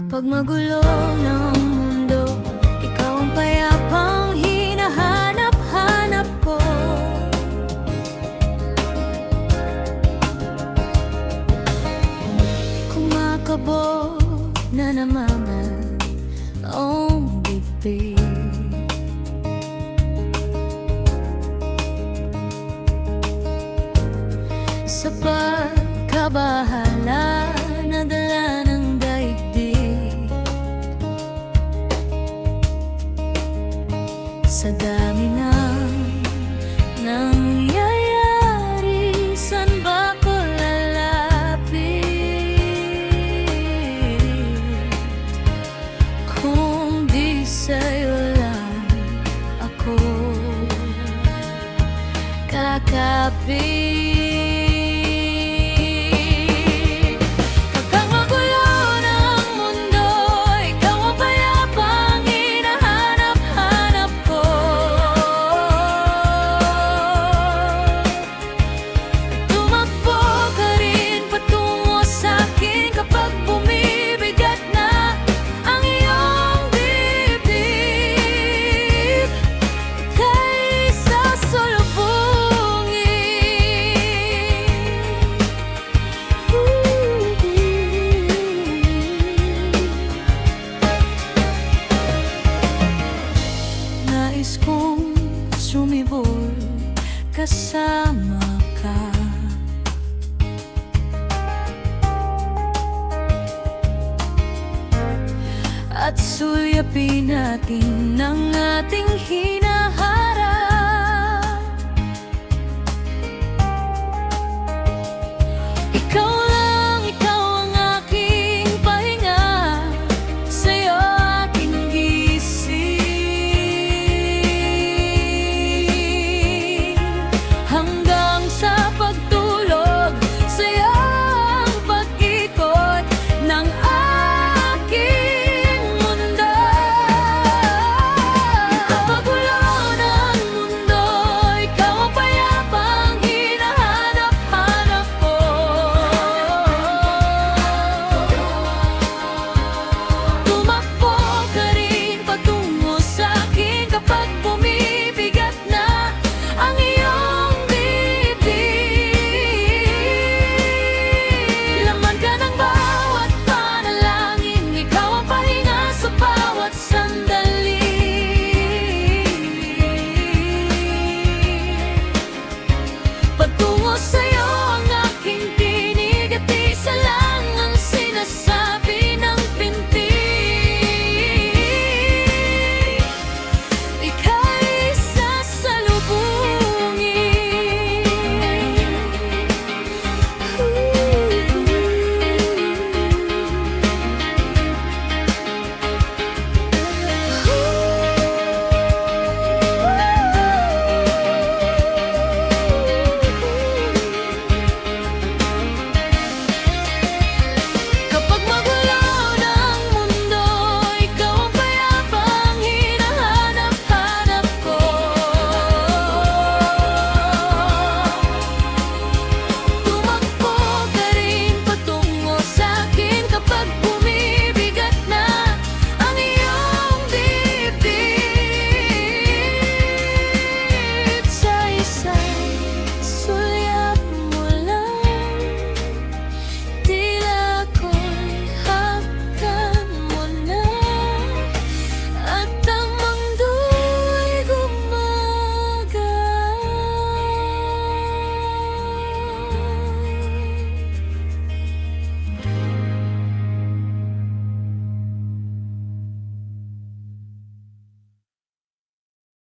Kapag magulo ng mundo, ikaw ang payapang hinahanap-hanap ko. Kumakabog na naman ang bibig, sa pagkabahala na dala ng daigdig. Sa dami ng nangyayari, saan ba ko lalapit kung di sa'yo lang ako kakapit? Nais kong sumibol kasama ka, at sulyapin natin ang ating hinaharap.